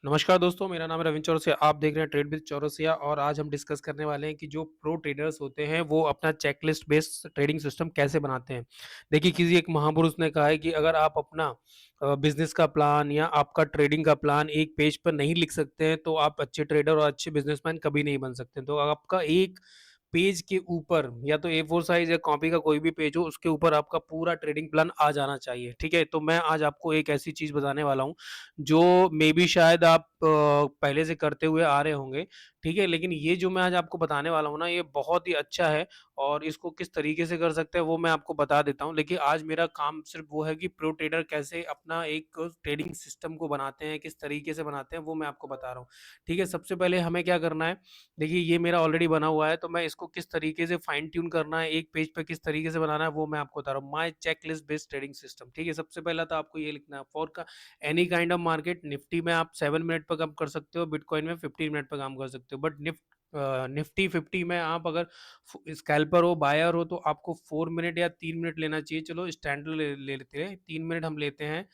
नमस्कार दोस्तों, मेरा नाम है रविंद्र चौरसिया। आप देख रहे हैं ट्रेड विद चौरसिया और आज हम डिस्कस करने वाले हैं कि जो प्रो ट्रेडर्स होते हैं वो अपना चेकलिस्ट बेस्ड ट्रेडिंग सिस्टम कैसे बनाते हैं। देखिए, किसी एक महापुरुष ने कहा है कि अगर आप अपना बिजनेस का प्लान या आपका ट्रेडिंग का प्लान एक पेज पर नहीं लिख सकते हैं तो आप अच्छे ट्रेडर और अच्छे बिजनेसमैन कभी नहीं बन सकते। तो आपका एक पेज के ऊपर या तो ए4 साइज या कॉपी का कोई भी पेज हो, उसके ऊपर आपका पूरा ट्रेडिंग प्लान आ जाना चाहिए। ठीक है, तो मैं आज आपको एक ऐसी चीज बताने वाला हूँ जो मे बी शायद आप पहले से करते हुए आ रहे होंगे, ठीक है? लेकिन ये जो मैं आज आपको बताने वाला हूँ ना, ये बहुत ही अच्छा है और इसको किस तरीके से कर सकते हैं वो मैं आपको बता देता हूँ। लेकिन आज मेरा काम सिर्फ़ वो है कि प्रो ट्रेडर कैसे अपना एक ट्रेडिंग सिस्टम को बनाते हैं, किस तरीके से बनाते हैं वो मैं आपको बता रहा हूँ, ठीक है? सबसे पहले हमें क्या करना है, देखिए ये मेरा ऑलरेडी बना हुआ है, तो मैं इसको किस तरीके से फाइन ट्यून करना है, एक पेज पे किस तरीके से बनाना है वो मैं आपको बता रहा हूँ। My checklist based trading system, ठीक है? सबसे पहला तो आपको ये लिखना है for any kind of market. Nifty में आप 7 मिनट पर काम कर सकते हो, बिटकॉइन में 15 मिनट पर काम कर सकते हो। बट निफ्टी 50 में आप अगर स्कैल्पर हो, बायर हो, तो आपको 4 मिनट या 3 मिनट लेना चाहिए। चलो स्टैंडर्ड ले लेते हैं, 3 मिनट हम लेते हैं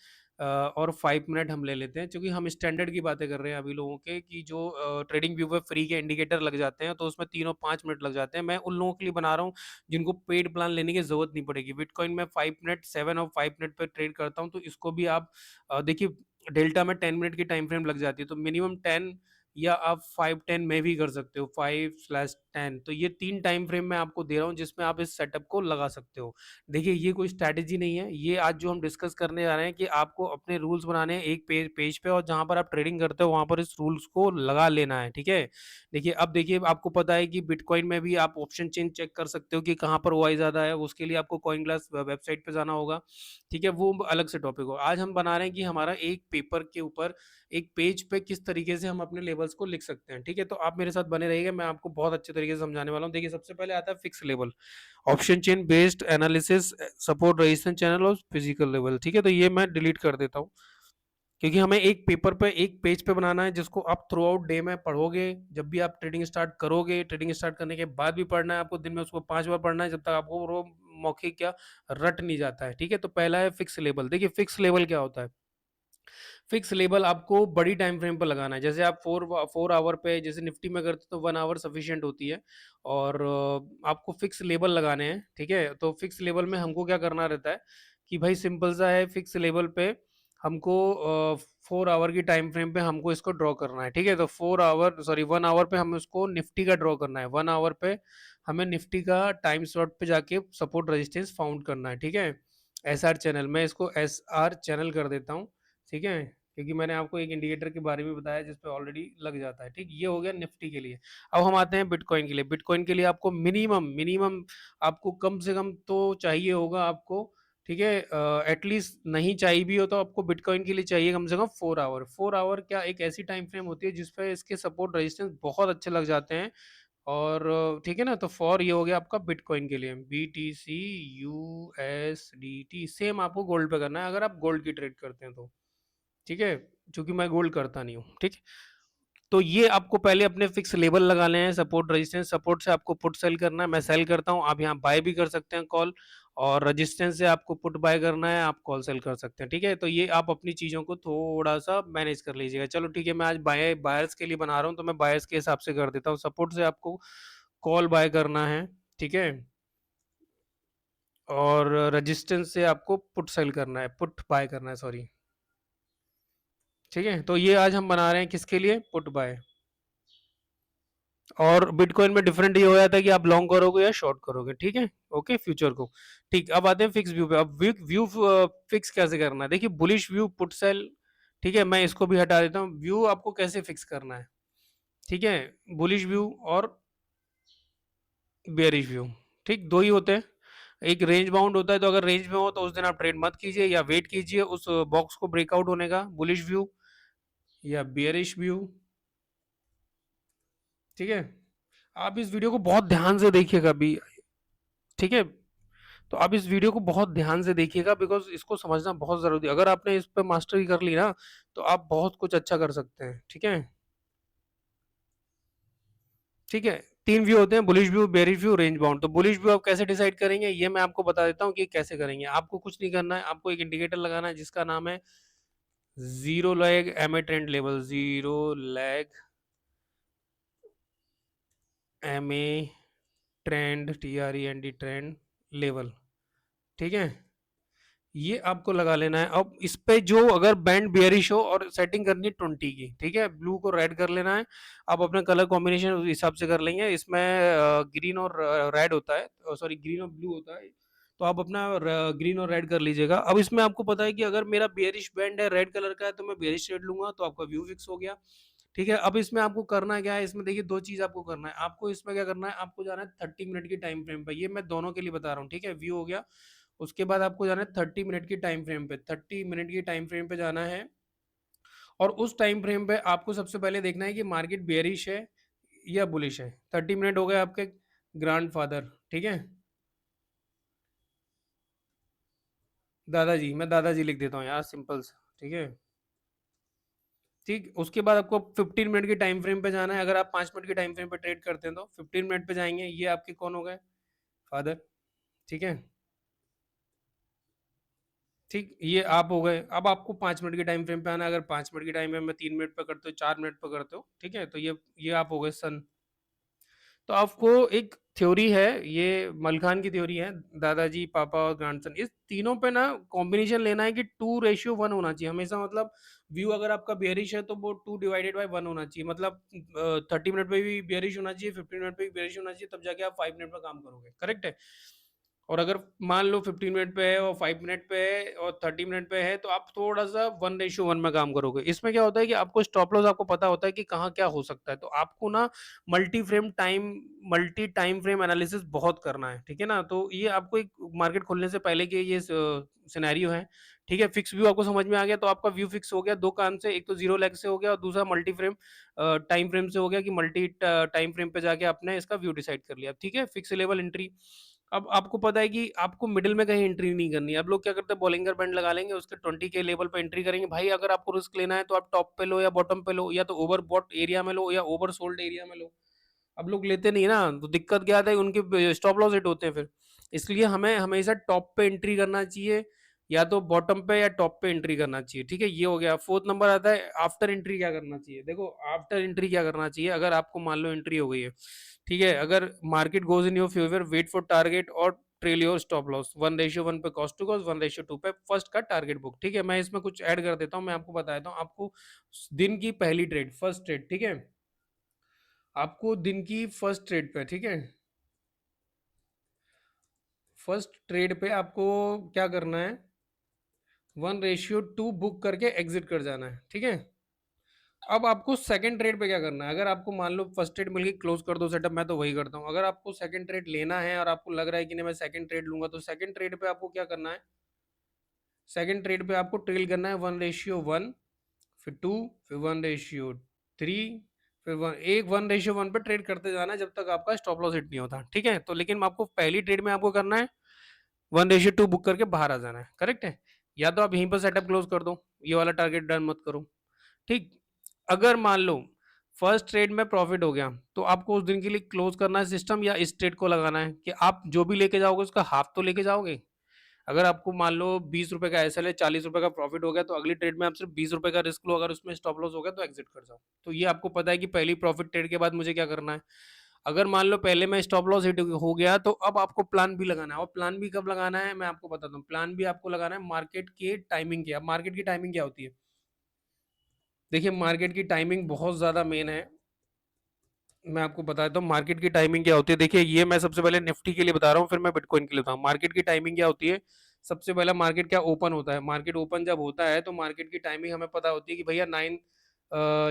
और 5 मिनट हम ले लेते हैं, क्योंकि हम स्टैंडर्ड की बातें कर रहे हैं अभी लोगों के कि जो ट्रेडिंग व्यू पे फ्री के इंडिकेटर लग जाते हैं तो उसमें 3 और 5 मिनट लग जाते हैं। मैं उन लोगों के लिए बना रहा हूँ जिनको पेड प्लान लेने की ज़रूरत नहीं पड़ेगी। बिटकॉइन में 5 मिनट, 7 और 5 मिनट पे ट्रेड करता हूँ, तो इसको भी आप देखिए, डेल्टा में 10 मिनट की टाइम फ्रेम लग जाती है, तो मिनिमम 10 या आप 5-10 में भी कर सकते हो, 5/10। तो ये 3 टाइम फ्रेम मैं आपको दे रहा हूँ जिसमें आप इस सेटअप को लगा सकते हो। देखिए, ये कोई स्ट्रैटेजी नहीं है, ये आज जो हम डिस्कस करने जा रहे हैं कि आपको अपने रूल्स बनाने हैं एक पेज पेज पे, और जहाँ पर आप ट्रेडिंग करते हो वहाँ पर इस रूल्स को लगा लेना है, ठीक है? देखिए, अब देखिए, आपको पता है कि बिटकॉइन में भी आप ऑप्शन चेन चेक कर सकते हो कि कहाँ पर ओआई ज़्यादा है, उसके लिए आपको कॉइन ग्लास वेबसाइट पे जाना होगा, ठीक है? वो अलग से टॉपिक हो। आज हम बना रहे हैं कि हमारा एक पेपर के ऊपर, एक पेज पे किस तरीके से हम अपने लेवल्स को लिख सकते हैं, ठीक है? तो आप मेरे साथ बने रहिएगा, मैं आपको बहुत अच्छे तरीके से समझाने वाला हूँ। देखिए, सबसे पहले आता है fix level, option chain based analysis, support resistance channel और फिजिकल लेवल, ठीक है? तो ये मैं डिलीट कर देता हूँ, क्योंकि हमें एक पेपर पे, एक पेज पे बनाना है जिसको आप थ्रू आउट डे में पढ़ोगे। जब भी आप ट्रेडिंग स्टार्ट करोगे, ट्रेडिंग स्टार्ट करने के बाद भी पढ़ना है आपको, दिन में उसको 5 बार पढ़ना है, जब तक आपको वो मौखिक क्या रट नहीं जाता है, ठीक है? तो पहला है फिक्स लेवल। देखिए, फिक्स लेवल क्या होता है? फिक्स लेवल आपको बड़ी टाइम फ्रेम पर लगाना है। जैसे आप 4 आवर पे, जैसे निफ्टी में करते हो तो 1 आवर सफिशिएंट होती है, और आपको फिक्स लेवल लगाने हैं, ठीक है? तो फिक्स लेवल में हमको क्या करना रहता है कि भाई सिंपल सा है, फिक्स लेवल पे हमको 4 आवर की टाइम फ्रेम पे हमको इसको ड्रॉ करना है, ठीक है? तो 4 आवर, सॉरी, 1 आवर पे हमें उसको निफ्टी का ड्रॉ करना है। 1 आवर पे हमें निफ्टी का टाइम स्लॉट पे जाके सपोर्ट रेजिस्टेंस फाउंड करना है, ठीक है? एसआर चैनल, मैं इसको एसआर चैनल कर देता हूँ, ठीक है? क्योंकि मैंने आपको एक इंडिकेटर के बारे में बताया जिस पे ऑलरेडी लग जाता है, ठीक? ये हो गया निफ्टी के लिए। अब हम आते हैं बिटकॉइन के लिए। बिटकॉइन के लिए आपको मिनिमम मिनिमम आपको कम से कम तो चाहिए होगा आपको, ठीक है? एटलीस्ट नहीं चाहिए भी हो तो आपको बिटकॉइन के लिए चाहिए कम से कम 4 आवर। 4 आवर क्या एक ऐसी टाइम फ्रेम होती है जिस पे इसके सपोर्ट रेजिस्टेंस बहुत अच्छे लग जाते हैं, और ठीक है ना? तो फॉर ये हो गया आपका बिटकॉइन के लिए। बीटीसी यूएसडीटी सेम आपको गोल्ड पे करना है अगर आप गोल्ड की ट्रेड करते हैं तो, ठीक है? चूँकि मैं गोल्ड करता नहीं हूँ, ठीक है? तो ये आपको पहले अपने फिक्स लेवल लगाने हैं, सपोर्ट रेजिस्टेंस, सपोर्ट से आपको पुट सेल करना है, मैं सेल करता हूँ, आप यहाँ बाय भी कर सकते हैं कॉल, और रेजिस्टेंस से आपको पुट बाय करना है, आप कॉल सेल कर सकते हैं, ठीक है? तो ये आप अपनी चीज़ों को थोड़ा-सा मैनेज कर लीजिएगा। चलो ठीक है, मैं आज बायर्स के लिए बना रहा हूँ, तो मैं बायर्स के हिसाब से कर देता हूँ। सपोर्ट से आपको कॉल बाय करना है, ठीक है? और रेजिस्टेंस से आपको पुट सेल करना है, पुट बाय करना है, सॉरी, ठीक है? तो ये आज हम बना रहे हैं किसके लिए? Put buy. और बिटकॉइन में डिफरेंट ये हो जाता है कि आप लॉन्ग करोगे या शॉर्ट करोगे, ठीक है? ओके, फ्यूचर को। ठीक, अब आते हैं फिक्स व्यू पे। अब व्यू फिक्स कैसे करना है? देखिए, बुलिश व्यू, पुट सेल, ठीक है? मैं इसको भी हटा देता हूँ। व्यू आपको कैसे फिक्स करना है, ठीक है? बुलिश व्यू और बेयरिश व्यू, ठीक? दो ही होते हैं। एक रेंज बाउंड होता है, तो अगर रेंज में हो तो उस दिन आप ट्रेड मत कीजिए या वेट कीजिए उस बॉक्स को ब्रेकआउट होने का, बुलिश व्यू या बेयरिश व्यू, ठीक है? आप इस वीडियो को बहुत ध्यान से देखिएगा अभी, ठीक है? तो आप इस वीडियो को बहुत ध्यान से देखिएगा, बिकॉज़ इसको समझना बहुत ज़रूरी है। अगर आपने इस पे मास्टरी कर ली ना, तो आप बहुत कुछ अच्छा कर सकते हैं, ठीक है? ठीक है? 3 व्यू होते हैं, bullish view, bearish view, range bound. तो बुलिश व्यू आप कैसे डिसाइड करेंगे, ये मैं आपको बता देता हूँ कि कैसे करेंगे। आपको कुछ नहीं करना है, आपको एक इंडिकेटर लगाना है जिसका नाम है zero lag MA trend level, zero lag MA trend, TREND trend level, ठीक है। ये आपको लगा लेना है। अब इस पे जो अगर बैंड बेयरिश हो और सेटिंग करनी है 20 की, ठीक है, ब्लू को रेड कर लेना है। आप अपना कलर कॉम्बिनेशन उस हिसाब से कर लेंगे। इसमें ग्रीन और रेड होता है, सॉरी ग्रीन और ब्लू होता है, तो आप अपना ग्रीन और रेड कर लीजिएगा। अब इसमें आपको पता है कि अगर मेरा बेयरिश बैंड है रेड कलर का है तो मैं बेयरिश रेड लूंगा, तो आपका व्यू फिक्स हो गया, ठीक है। अब इसमें आपको करना क्या है, इसमें देखिए दो चीज आपको करना है। आपको इसमें क्या करना है, आपको जाना है 30 मिनट की टाइम फ्रेम पे, ये मैं दोनों के लिए बता रहा हूँ, ठीक है। व्यू हो गया, उसके बाद आपको जाना है 30 मिनट की टाइम फ्रेम पे, 30 मिनट की टाइम फ्रेम पे जाना है। और उस टाइम फ्रेम पे आपको सबसे पहले देखना है कि मार्केट बेयरिश है या बुलिश है। 30 मिनट हो गए आपके ग्रैंडफादर, ठीक है, दादाजी, मैं दादाजी लिख देता हूँ यार, सिंपल सा, ठीक है। ठीक, उसके बाद आपको 15 मिनट की टाइम फ्रेम पे जाना है। अगर आप 5 मिनट की टाइम फ्रेम पे ट्रेड करते हैं तो 15 मिनट पे जाएंगे, ये आपके कौन हो गए, फादर, ठीक है। ठीक, ये आप हो गए। अब आपको 5 मिनट की टाइम फ्रेम पे आना है। अगर 5 मिनट की टाइम फ्रेम में 3 मिनट पे करते हो, 4 मिनट पे करते हो, ठीक है, तो ये आप हो गए सन। तो आपको एक थ्योरी है, ये मलखान की थ्योरी है, दादाजी, पापा और ग्रैंडसन, इस तीनों पे ना कॉम्बिनेशन लेना है कि 2:1 होना चाहिए हमेशा। मतलब व्यू अगर आपका बेयरिश है तो वो 2/1 होना चाहिए। मतलब 30 मिनट पे भी बेयरिश होना चाहिए, 15 मिनट पे भी बेयरिश होना चाहिए, तब जाके आप 5 मिनट में काम करोगे, करेक्ट है। और अगर मान लो 15 मिनट पे है और 5 मिनट पे है और 30 मिनट पे है, तो आप थोड़ा सा 1:1 में काम करोगे। इसमें क्या होता है कि आपको स्टॉप लॉस आपको पता होता है कि कहाँ क्या हो सकता है, तो आपको ना मल्टी टाइम फ्रेम एनालिसिस बहुत करना है, ठीक है ना। तो ये आपको एक मार्केट खुलने से पहले के ये सिनेरियो है, ठीक है। फिक्स व्यू आपको समझ में आ गया, तो आपका व्यू फिक्स हो गया दो काम से, एक तो जीरो लैग से हो गया और दूसरा मल्टी फ्रेम टाइम फ्रेम से हो गया कि मल्टी टाइम फ्रेम पे जाके आपने इसका व्यू डिसाइड कर लिया, ठीक है। फिक्स लेवल एंट्री, अब आपको पता है कि आपको मिडिल में कहीं एंट्री नहीं करनी है। अब लोग क्या करते हैं, बॉलिंगर बैंड लगा लेंगे, उसके 20 के लेवल पे एंट्री करेंगे। भाई अगर आपको रिस्क लेना है तो आप टॉप पे लो या बॉटम पे लो, या तो ओवर बॉट एरिया में लो या ओवर सोल्ड एरिया में लो। अब लोग लेते नहीं ना, तो दिक्कत क्या आता है, उनके स्टॉप लॉस हिट होते हैं फिर। इसलिए हमें हमेशा टॉप पे एंट्री करना चाहिए, या तो बॉटम पे या टॉप पे एंट्री करना चाहिए, ठीक है। ये हो गया। फोर्थ नंबर आता है आफ्टर एंट्री क्या करना चाहिए। देखो आफ्टर एंट्री क्या करना चाहिए, अगर आपको मान लो एंट्री हो गई है, ठीक है, अगर market goes in your favour, wait for target और ट्रेल योर स्टॉप लॉस। 1:1 पे कॉस्ट टू कॉस्ट, 1:2 पे फर्स्ट का टारगेट बुक, ठीक है। मैं इसमें कुछ ऐड कर देता हूँ, मैं आपको बता देता हूँ। आपको दिन की पहली ट्रेड, फर्स्ट ट्रेड, ठीक है, आपको दिन की फर्स्ट ट्रेड पे, ठीक है, फर्स्ट ट्रेड पे आपको क्या करना है, 1:2 बुक करके एग्जिट कर जाना है, ठीक है। अब आपको सेकंड ट्रेड पे क्या करना है, अगर आपको मान लो फर्स्ट ट्रेड मिल गई, क्लोज कर दो सेटअप, मैं तो वही करता हूँ। अगर आपको सेकंड ट्रेड लेना है और आपको लग रहा है कि नहीं मैं सेकंड ट्रेड लूंगा, तो सेकंड ट्रेड पे आपको क्या करना है, सेकंड ट्रेड पे आपको ट्रेल करना है 1:1, फिर 2, फिर 1:3, फिर एक 1:1 पे ट्रेड करते जाना है जब तक आपका स्टॉप लॉस हिट नहीं होता, ठीक है। तो लेकिन आपको पहली ट्रेड में आपको करना है 1:2 बुक करके बाहर आ जाना है, करेक्ट है। या तो आप यहीं पर सेटअप क्लोज कर दो, ये वाला टारगेट डन मत करो, ठीक। अगर मान लो फर्स्ट ट्रेड में प्रॉफिट हो गया, तो आपको उस दिन के लिए क्लोज करना है सिस्टम, या इस ट्रेड को लगाना है कि आप जो भी लेके जाओगे उसका हाफ तो लेके जाओगे। अगर आपको मान लो 20 रुपए का एसएल है, 40 रुपए का प्रॉफिट हो गया, तो अगली ट्रेड में आप सिर्फ 20 रुपए का रिस्क लो। अगर उसमें स्टॉप लॉस हो गया तो एग्जिट कर जाओ। तो ये आपको पता है कि पहली प्रॉफिट ट्रेड के बाद मुझे क्या करना है। अगर मान लो पहले में स्टॉप लॉस हिट हो गया, तो अब आपको प्लान भी लगाना है। और प्लान भी कब लगाना है मैं आपको बताता हूँ। प्लान भी आपको लगाना है मार्केट के टाइमिंग की। अब मार्केट की टाइमिंग क्या होती है, देखिए मार्केट की टाइमिंग बहुत ज्यादा मेन है। मैं आपको बताता हूँ मार्केट की टाइमिंग क्या होती है। देखिए ये मैं सबसे पहले निफ्टी के लिए बता रहा हूँ, फिर मैं बिटकॉइन के लिए बताऊँ मार्केट की टाइमिंग क्या होती है। सबसे पहला मार्केट क्या ओपन होता है। मार्केट ओपन जब होता है तो मार्केट की टाइमिंग हमें पता होती है कि भैया 9,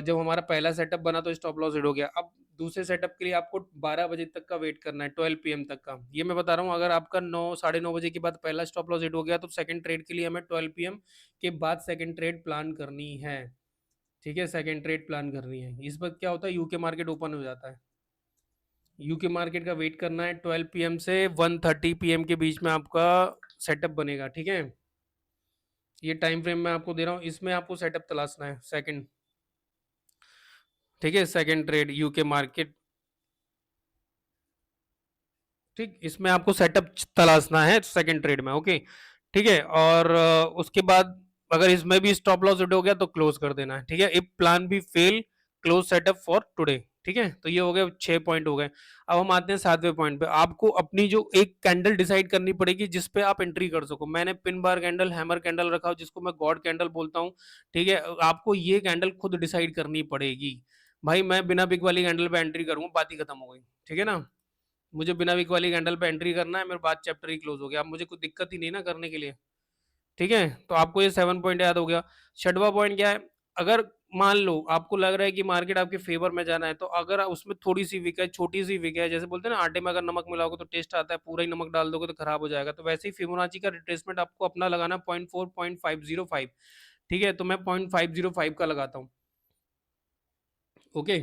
जब हमारा पहला सेटअप बना तो स्टॉप लॉस हिट हो गया। अब दूसरे सेटअप के लिए आपको 12 बजे तक का वेट करना है, 12 PM तक का। ये मैं बता रहा हूँ, अगर आपका 9, 9:30 बजे के बाद पहला स्टॉप लॉस हिट हो गया, तो सेकंड ट्रेड के लिए हमें 12 PM के बाद सेकंड ट्रेड प्लान करनी है, ठीक है। सेकंड ट्रेड प्लान करनी है। इस वक्त क्या होता है, यूके मार्केट ओपन हो जाता है। यूके मार्केट का वेट करना है, 12 PM से 1:30 PM के बीच में आपका सेटअप बनेगा, ठीक है। ये टाइम फ्रेम मैं आपको दे रहा हूँ, इसमें आपको सेटअप तलाशना है सेकंड, ठीक है। सेकंड ट्रेड यूके मार्केट, ठीक, इसमें आपको सेटअप तलाशना है सेकंड ट्रेड में, ओके, ठीक है। और उसके बाद अगर इसमें भी स्टॉप लॉस हिट हो गया तो क्लोज कर देना है, ठीक है। If plan B fail, close setup for today, ठीक है। तो ये हो गए 6 पॉइंट हो गए। अब हम आते हैं 7वें पॉइंट पे। आपको अपनी जो एक कैंडल डिसाइड करनी पड़ेगी जिसपे आप एंट्री कर सको। मैंने pin bar candle, hammer candle रखा, जिसको मैं गॉड कैंडल बोलता हूँ, ठीक है। आपको ये कैंडल खुद डिसाइड करनी पड़ेगी। भाई मैं बिना बिग वाली कैंडल पे एंट्री करूंगा, बात ही खत्म हो गई, ठीक है ना। मुझे बिना बिग वाली कैंडल पे एंट्री करना है, मेरे बाद चैप्टर ही क्लोज हो गया। अब मुझे कोई दिक्कत ही नहीं ना करने के लिए, ठीक है। तो आपको ये 7 पॉइंट याद हो गया। 6वां पॉइंट क्या है? अगर मान लो आपको लग रहा है कि मार्केट आपके फेवर में जाना है, तो अगर उसमें थोड़ी सी विक है, छोटी सी विक है, जैसे बोलते हैं ना आटे में अगर नमक मिलाओगे तो टेस्ट आता है, पूरा ही नमक डाल दोगे तो खराब हो जाएगा। तो वैसे ही फिबोनाची का रिट्रेसमेंट आपको अपना लगाना 0.4 0.505, ठीक है। तो मैं 0.505 का लगाता हूँ, ओके,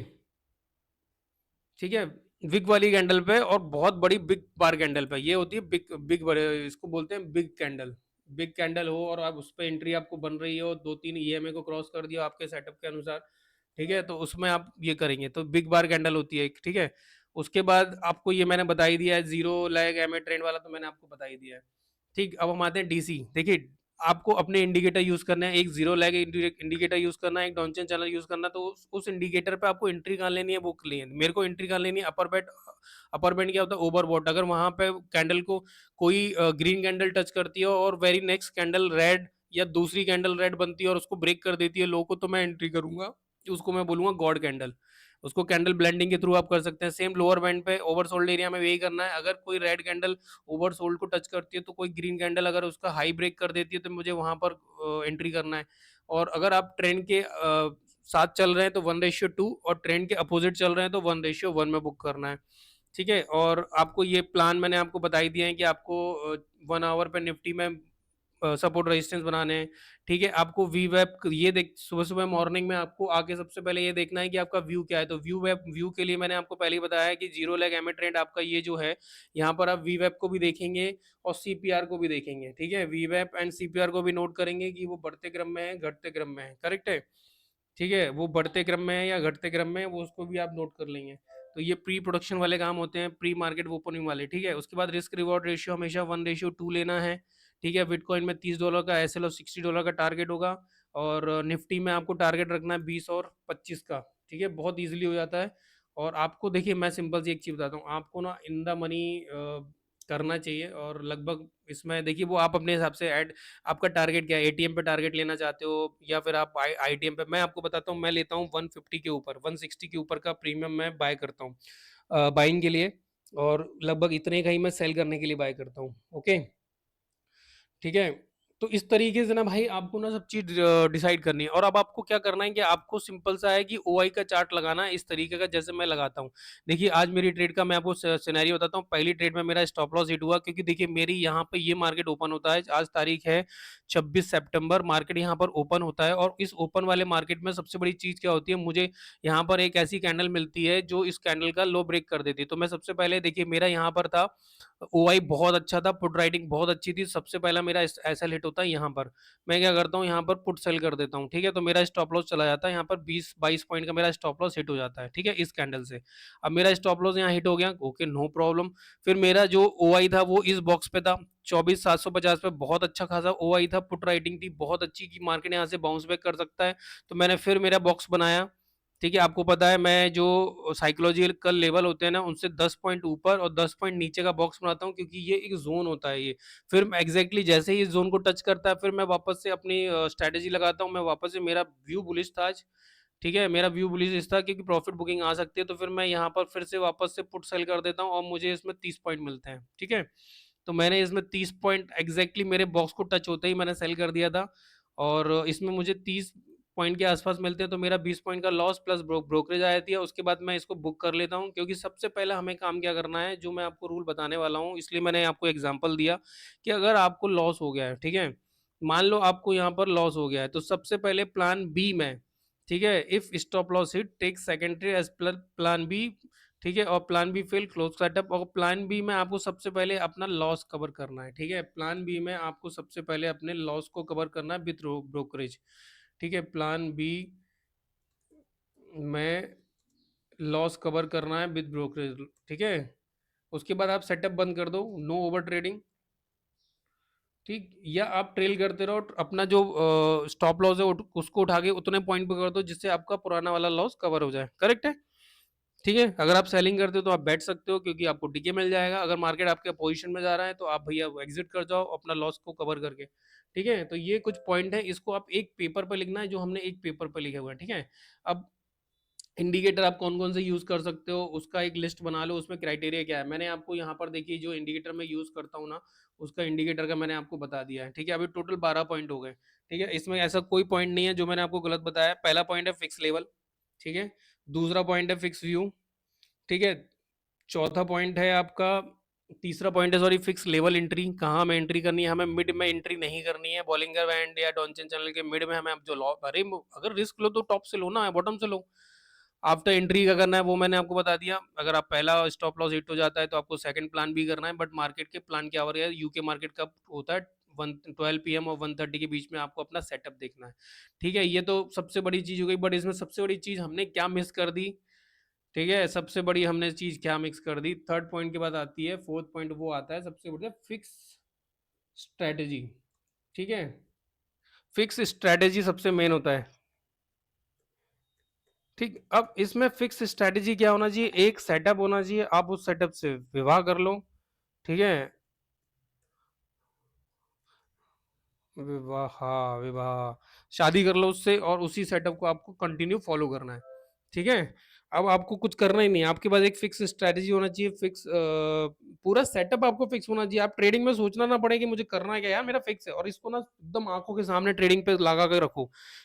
ठीक है। विक वाली कैंडल पे और बहुत बड़ी बिग बार कैंडल पे, ये होती है बिग बिग बड़े, इसको बोलते हैं बिग कैंडल। बिग कैंडल हो और आप उस पर एंट्री आपको बन रही हो, 2-3 ईएमए को क्रॉस कर दिया आपके सेटअप के अनुसार, ठीक है। तो उसमें आप ये करेंगे तो बिग बार कैंडल होती है एक, ठीक है। उसके बाद आपको ये मैंने बता ही दिया है, जीरो लैग एमए ट्रेंड वाला तो मैंने आपको बता ही दिया है, ठीक। अब हम आते हैं डीसी। देखिए आपको अपने इंडिकेटर यूज करना है, एक जीरो लैग इंडिकेटर यूज करना है, एक डॉनचेन चैनल यूज करना है। तो उस इंडिकेटर पे आपको एंट्री कहाँ लेनी है, वो क्लियर। मेरे को एंट्री कहाँ लेनी है, अपर बैट। अपर बैंड क्या होता है, ओवरबॉट। अगर वहां पे कैंडल को कोई ग्रीन कैंडल टच करती है और वेरी नेक्स्ट कैंडल रेड या दूसरी कैंडल रेड बनती है और उसको ब्रेक कर देती है लो को, तो मैं एंट्री करूंगा, उसको मैं बोलूंगा गॉड कैंडल। उसको कैंडल ब्लेंडिंग के थ्रू आप कर सकते हैं। सेम लोअर बैंड पे ओवरसोल्ड एरिया में यही करना है। अगर कोई रेड कैंडल ओवरसोल्ड को टच करती है, तो कोई ग्रीन कैंडल अगर उसका हाई ब्रेक कर देती है, तो मुझे वहां पर एंट्री करना है। और अगर आप ट्रेंड के साथ चल रहे हैं तो 1:2, और ट्रेंड के अपोजिट चल रहे हैं तो 1:1 में बुक करना है, ठीक है। और आपको ये प्लान मैंने आपको बता ही दिया है कि आपको 1 आवर पे निफ्टी में सपोर्ट रेजिस्टेंस बनाने हैं, ठीक है। आपको वी वेब ये देख, सुबह सुबह मॉर्निंग में आपको आके सबसे पहले ये देखना है कि आपका व्यू क्या है। तो व्यू वेब व्यू के लिए मैंने आपको पहले ही बताया है कि जीरो लेग एमए ट्रेंड आपका ये जो है, यहाँ पर आप वी वेब को भी देखेंगे और सीपीआर को भी देखेंगे, ठीक है। वी वेब एंड सीपीआर को भी नोट करेंगे कि वो बढ़ते क्रम में है, घटते क्रम में है, करेक्ट है, ठीक है। वो बढ़ते क्रम में है या घटते क्रम में है, वो उसको भी आप नोट कर लेंगे। तो ये प्री प्रोडक्शन वाले काम होते हैं, प्री मार्केट ओपनिंग वाले, ठीक है। उसके बाद रिस्क रिवॉर्ड रेशियो हमेशा 1:2 लेना है, ठीक है। बिटकॉइन में $30 का एसएल और $60 का टारगेट होगा। और निफ्टी में आपको टारगेट रखना है 20 और 25 का, ठीक है। बहुत ईजिली हो जाता है। और आपको देखिए मैं सिंपल सी एक चीज बताता हूँ आपको ना, इन द मनी करना चाहिए। और लगभग इसमें देखिए वो आप अपने हिसाब से ऐड, आपका टारगेट क्या है, एटीएम पे टारगेट लेना चाहते हो या फिर आप आईटीएम पे। मैं आपको बताता हूँ, मैं लेता हूँ 150 के ऊपर, 160 के ऊपर का प्रीमियम मैं बाय करता हूँ बाइंग के लिए। और लगभग इतने का ही मैं सेल करने के लिए बाय करता हूँ, ओके, ठीक है। तो इस तरीके से ना भाई आपको ना सब चीज डिसाइड करनी है। और अब आपको क्या करना है कि आपको सिंपल सा है कि ओआई का चार्ट लगाना है इस तरीके का जैसे मैं लगाता हूँ। देखिए आज मेरी ट्रेड का मैं आपको सिनेरियो बताता हूँ। पहली ट्रेड में मेरा स्टॉप लॉस हिट हुआ, क्योंकि देखिए मेरी यहाँ पे ये मार्केट ओपन होता है, आज तारीख है 26 सितंबर, मार्केट यहाँ पर ओपन होता है। और इस ओपन वाले मार्केट में सबसे बड़ी चीज क्या होती है, मुझे यहाँ पर एक ऐसी कैंडल मिलती है जो इस कैंडल का लो ब्रेक कर देती है। तो मैं सबसे पहले देखिए मेरा यहाँ पर था ओआई बहुत अच्छा था, पुट राइटिंग बहुत अच्छी थी, सबसे पहला मेरा एसएल हिट होता है यहाँ पर। मैं क्या करता हूँ यहाँ पर पुट सेल कर देता हूँ, ठीक है। तो मेरा स्टॉप लॉस चला जाता है यहाँ पर 20-22 पॉइंट का मेरा स्टॉप लॉस हिट हो जाता है, ठीक है, इस कैंडल से। अब मेरा स्टॉप लॉस यहाँ हिट हो गया, ओके नो प्रॉब्लम। फिर मेरा जो ओआई था वो इस बॉक्स पे था 24,750 पे, बहुत अच्छा खासा ओआई था, पुट राइटिंग थी बहुत अच्छी कि मार्केट यहाँ से बाउंस बैक कर सकता है। तो मैंने फिर मेरा बॉक्स बनाया, ठीक है। आपको पता है मैं जो साइकोलॉजिकल लेवल होते हैं ना, उनसे 10 पॉइंट ऊपर और 10 पॉइंट नीचे का बॉक्स बनाता हूँ, क्योंकि ये एक जोन होता है ये। फिर एग्जैक्टली जैसे ही इस जोन को टच करता है, फिर मैं वापस से अपनी स्ट्रेटेजी लगाता हूँ। मैं वापस से, मेरा व्यू बुलिश था आज, ठीक है, मेरा व्यू बुलिश इस था क्योंकि प्रॉफिट बुकिंग आ सकती है। तो फिर मैं यहाँ पर फिर से वापस से पुट सेल कर देता हूँ और मुझे इसमें 30 पॉइंट मिलते हैं, ठीक है। तो मैंने इसमें 30 पॉइंट एग्जैक्टली मेरे बॉक्स को टच होते ही मैंने सेल कर दिया था। और इसमें मुझे 30 पॉइंट के आसपास मिलते हैं, तो मेरा 20 पॉइंट का लॉस प्लस ब्रोकरेज आ जाती है। उसके बाद मैं इसको बुक कर लेता हूँ, क्योंकि सबसे पहला हमें काम क्या करना है, जो मैं आपको रूल बताने वाला हूँ, इसलिए मैंने आपको एग्जांपल दिया कि अगर आपको लॉस हो गया है, ठीक है, मान लो आपको यहाँ पर लॉस हो गया है, तो सबसे पहले प्लान बी में, ठीक है, if stop loss hit take secondary as plan B, ठीक है। और plan B fail close setup. और प्लान बी में आपको सबसे पहले अपना लॉस कवर करना है, ठीक है। प्लान बी में आपको सबसे पहले अपने लॉस को कवर करना है विथ ब्रोकरेज, ठीक है। प्लान बी में लॉस कवर करना है विद ब्रोकरेज, ठीक है। उसके बाद आप सेटअप बंद कर दो, नो ओवर ट्रेडिंग, ठीक, या आप ट्रेल करते रहो, अपना जो स्टॉप लॉस है उसको उठा के उतने पॉइंट पे कर दो जिससे आपका पुराना वाला लॉस कवर हो जाए। करेक्ट है? ठीक है, अगर आप सेलिंग करते हो तो आप बैठ सकते हो क्योंकि आपको टीके मिल जाएगा। अगर मार्केट आपके पोजीशन में जा रहा है तो आप भैया एग्जिट कर जाओ अपना लॉस को कवर करके। ठीक है, तो ये कुछ पॉइंट है, इसको आप एक पेपर पे लिखना है जो हमने एक पेपर पे लिखे हुए हैं। ठीक है, अब इंडिकेटर आप कौन कौन से यूज कर सकते हो उसका एक लिस्ट बना लो, उसमें क्राइटेरिया क्या है। मैंने आपको यहाँ पर देखिए जो इंडिकेटर मैं यूज करता हूँ ना, उसका इंडिकेटर का मैंने आपको बता दिया है। ठीक है, अभी टोटल 12 पॉइंट हो गए। ठीक है, इसमें ऐसा कोई पॉइंट नहीं है जो मैंने आपको गलत बताया। पहला पॉइंट है फिक्स लेवल। ठीक है, दूसरा पॉइंट है फिक्स व्यू। ठीक है, चौथा पॉइंट है आपका, तीसरा पॉइंट है सॉरी, फिक्स लेवल एंट्री। कहाँ हमें एंट्री करनी है? हमें मिड में एंट्री नहीं करनी है। बॉलिंगर बैंड या डॉनचन चैनल के मिड में हमें अब जो लॉ, अरे अगर रिस्क लो तो टॉप से लो ना, बॉटम से लो। आफ्टर एंट्री का करना है वो मैंने आपको बता दिया। अगर आप पहला स्टॉप लॉस हिट हो जाता है तो आपको सेकंड प्लान भी करना है, बट मार्केट के प्लान के आवर है, यूके मार्केट का होता है 12 पीएम और 1:30 के बीच में आपको अपना सेटअप देखना है। ठीक है, ये तो सबसे बड़ी चीज हो गई, बट इसमें सबसे बड़ी चीज हमने क्या मिस कर दी? ठीक है, सबसे बड़ी हमने चीज क्या मिक्स कर दी? थर्ड पॉइंट के बाद आती है फोर्थ पॉइंट, वो आता है सबसे बड़ा फिक्स स्ट्रेटेजी। ठीक है, फिक्स स्ट्रेटेजी सबसे मेन होता है। ठीक, अब इसमें फिक्स स्ट्रेटेजी क्या होना चाहिए? एक सेटअप होना चाहिए, आप उस सेटअप से विवाह कर लो। ठीक है, विवाह, हाँ विवाह, शादी कर लो उससे और उसी सेटअप को आपको कंटिन्यू फॉलो करना है। ठीक है, अब आपको कुछ करना ही नहीं है, आपके पास एक फिक्स स्ट्रेटजी होना चाहिए, फिक्स पूरा सेटअप आपको फिक्स होना चाहिए। आप ट्रेडिंग में सोचना ना पड़े कि मुझे करना है क्या, यार मेरा फिक्स है, और इसको ना एकदम आंखों के सामने ट्रेडिंग पे लगा के रखो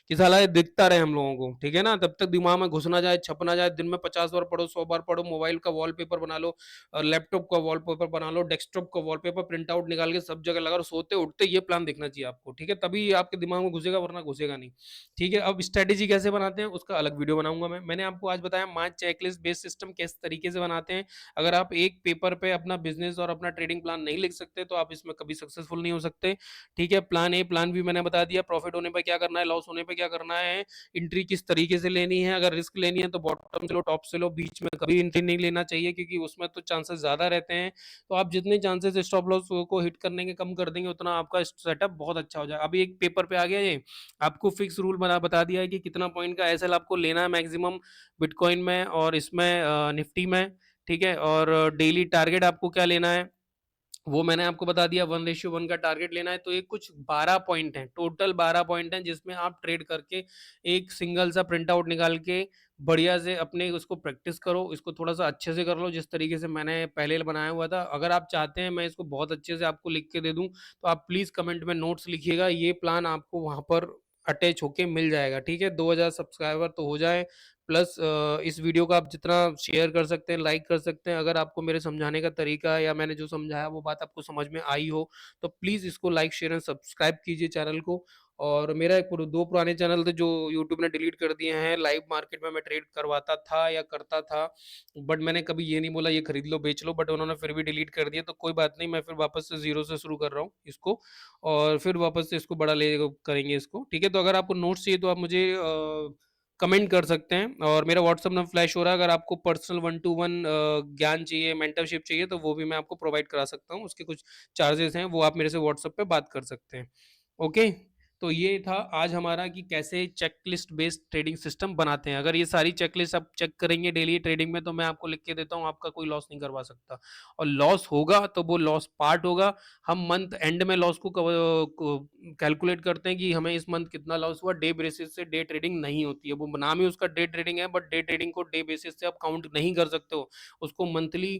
कि साला ये दिखता रहे हम लोगों को। ठीक है ना, तब तक दिमाग में घुस ना जाए, छप ना जाए। दिन में 50 बार पढ़ो, 100 बार पढ़ो, मोबाइल का वॉलपेपर बना लो, लैपटॉप का वॉलपेपर बना लो, डेस्कटॉप का वॉलपेपर प्रिंट आउट निकाल के सब जगह लगा लो, सोते उठते ये प्लान देखना चाहिए आपको। ठीक है, तभी ये आपके दिमाग में घुसेगा, वरना घुसेगा नहीं। ठीक है, अब स्ट्रेटेजी कैसे बनाते हैं उसका अलग वीडियो बनाऊंगा मैं। मैंने आपको आज बताया मार्च चेकलिस्ट बेस्ड सिस्टम किस तरीके से बनाते हैं। अगर आप एक पेपर पे अपना बिजनेस और अपना ट्रेडिंग प्लान नहीं लिख सकते तो आप इसमें कभी सक्सेसफुल नहीं हो सकते। ठीक है, प्लान ए प्लान बी मैंने बता दिया, प्रॉफिट होने पर क्या करना है, लॉस होने पर क्या करना है, एंट्री किस तरीके से लेनी है। अगर रिस्क लेनी है तो बॉटम से लो, टॉप से लो, बीच में कभी एंट्री नहीं लेना चाहिए क्योंकि उसमें तो चांसेस ज्यादा रहते हैं। तो आप जितने चांसेस स्टॉप लॉस को हिट करने के कम कर देंगे उतना आपका सेटअप बहुत अच्छा हो जाएगा। अभी एक पेपर पे आ गया ये, आपको फिक्स रूल बता दिया है कि कितना पॉइंट का एसएल आपको लेना है मैक्सिमम बिटकॉइन में और इसमें निफ्टी में। ठीक है, और डेली टारगेट आपको क्या लेना है वो मैंने आपको बता दिया, 1:1 का टारगेट लेना है। तो ये कुछ 12 पॉइंट हैं, टोटल 12 पॉइंट हैं जिसमें आप ट्रेड करके एक सिंगल सा प्रिंट आउट निकाल के बढ़िया से अपने उसको प्रैक्टिस करो, इसको थोड़ा सा अच्छे से कर लो जिस तरीके से मैंने पहले बनाया हुआ था। अगर आप चाहते हैं मैं इसको बहुत अच्छे से आपको लिख के दे दूं तो आप प्लीज कमेंट में नोट्स लिखिएगा, ये प्लान आपको वहां पर अटैच होके मिल जाएगा। ठीक है, 2000 सब्सक्राइबर तो हो जाए, प्लस इस वीडियो को आप जितना शेयर कर सकते हैं, लाइक कर सकते हैं। अगर आपको मेरे समझाने का तरीका या मैंने जो समझाया वो बात आपको समझ में आई हो तो प्लीज़ इसको लाइक शेयर एंड सब्सक्राइब कीजिए चैनल को। और मेरा एक दो पुराने चैनल थे जो यूट्यूब ने डिलीट कर दिए हैं। लाइव मार्केट में मैं ट्रेड करवाता था या करता था, बट मैंने कभी ये नहीं बोला ये खरीद लो बेच लो, बट उन्होंने फिर भी डिलीट कर दिया। तो कोई बात नहीं, मैं फिर वापस से जीरो से शुरू कर रहा हूँ इसको, और फिर वापस से इसको बड़ा ले करेंगे इसको। ठीक है, तो अगर आपको नोट्स चाहिए तो आप मुझे कमेंट कर सकते हैं, और मेरा व्हाट्सअप नंबर फ्लैश हो रहा है। अगर आपको पर्सनल 1-to-1 ज्ञान चाहिए, मेंटरशिप चाहिए तो वो भी मैं आपको प्रोवाइड करा सकता हूँ। उसके कुछ चार्जेस हैं, वो आप मेरे से व्हाट्सअप पे बात कर सकते हैं। ओके, तो ये था आज हमारा कि कैसे चेकलिस्ट बेस्ड ट्रेडिंग सिस्टम बनाते हैं। अगर ये सारी चेकलिस्ट आप चेक करेंगे डेली ट्रेडिंग में तो मैं आपको लिख के देता हूँ आपका कोई लॉस नहीं करवा सकता, और लॉस होगा तो वो लॉस पार्ट होगा। हम मंथ एंड में लॉस को कैलकुलेट करते हैं कि हमें इस मंथ कितना लॉस हुआ। डे बेसिस से डे ट्रेडिंग नहीं होती है, वो नाम ही उसका डे ट्रेडिंग है, बट डे ट्रेडिंग को डे बेसिस से आप काउंट नहीं कर सकते हो। उसको मंथली,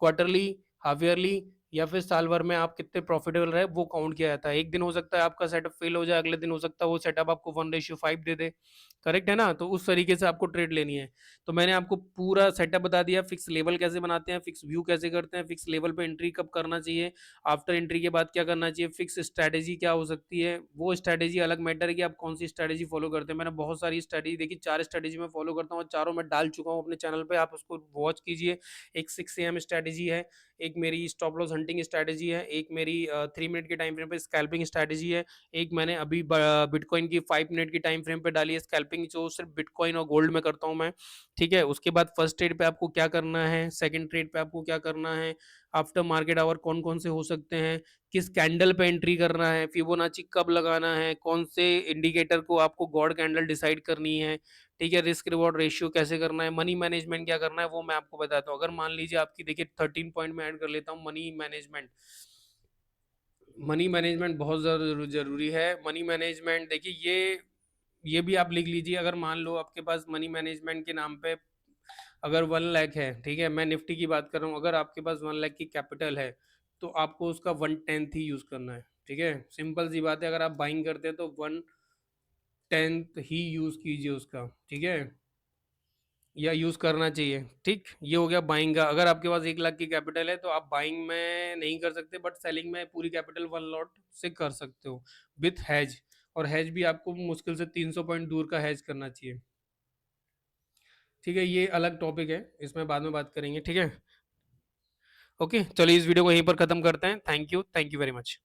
क्वार्टरली, हाफ ईयरली या फिर साल भर में आप कितने प्रॉफिटेबल रहे वो काउंट किया जाता है। एक दिन हो सकता है आपका सेटअप फेल हो जाए, अगले दिन हो सकता है वो सेटअप आपको 1:5 दे दे। करेक्ट है ना, तो उस तरीके से आपको ट्रेड लेनी है। तो मैंने आपको पूरा सेटअप बता दिया, फिक्स लेवल कैसे बनाते हैं, फिक्स व्यू कैसे करते हैं, फिक्स लेवल पे एंट्री कब करना चाहिए, आफ्टर एंट्री के बाद क्या करना चाहिए, फिक्स स्ट्रैटेजी क्या हो सकती है। वो स्ट्रैटेजी अलग मैटर है कि आप कौन सी स्ट्रैटेजी फॉलो करते हैं। मैंने बहुत सारी स्ट्रैटेजी देखी, 4 स्ट्रैटेजी मैं फॉलो करता हूँ और चारों मैं डाल चुका हूँ अपने चैनल पे, आप उसको वॉच कीजिए। एक 6 AM स्ट्रैटेजी है, एक मेरी स्टॉप लॉस हंटिंग स्ट्रैटेजी है, एक मेरी 3 मिनट के टाइम फ्रेम पे स्कैल्पिंग स्ट्रैटेजी है, एक मैंने अभी बिटकॉइन की 5 मिनट की टाइम फ्रेम पे डाली है स्कैल्पिंग, जो सिर्फ बिटकॉइन और गोल्ड में करता हूँ मैं। ठीक है, उसके बाद फर्स्ट ट्रेड पे आपको क्या करना है, सेकंड ट्रेड पे आपको क्या करना है, आफ्टर मार्केट आवर कौन-कौन से हो सकते हैं, किस कैंडल पे एंट्री करना है, फिबोनाची कब लगाना है, कौन से इंडिकेटर को आपको गॉड कैंडल डिसाइड करनी है, ठीक है, रिस्क रिवॉर्ड रेशियो कैसे करना है, मनी मैनेजमेंट क्या करना है, वो मैं आपको बताता हूँ। अगर मान लीजिए आपकी देखिए 13 पॉइंट में ऐड कर लेता हूँ मनी मैनेजमेंट। मनी मैनेजमेंट बहुत ज़्यादा ज़रूरी है। मनी मैनेजमेंट देखिए ये भी आप लिख लीजिए। अगर मान लो आपके पास मनी मैनेजमेंट के नाम पे अगर 1 लाख है, ठीक है? मैं निफ्टी की बात कर रहा हूँ। अगर आपके पास 1 लाख की कैपिटल है, तो आपको उसका 1/10 ही यूज़ करना है, ठीक है? सिंपल सी बात है, अगर आप बाइंग करते हैं तो 1/10 ही यूज़ कीजिए उसका, ठीक है? या यूज़ करना चाहिए, ठीक? ये हो गया बाइंग का। अगर आपके पास 1 लाख की कैपिटल है तो आप बाइंग में नहीं कर सकते, बट सेलिंग में पूरी कैपिटल 1 लॉट से कर सकते हो विथ हेज। और हेज भी आपको मुश्किल से 300 पॉइंट दूर का हेज करना चाहिए, ठीक है? ये अलग टॉपिक है, इसमें बाद में बात करेंगे, ठीक है? ओके, चलिए इस वीडियो को यहीं पर खत्म करते हैं। Thank you very much.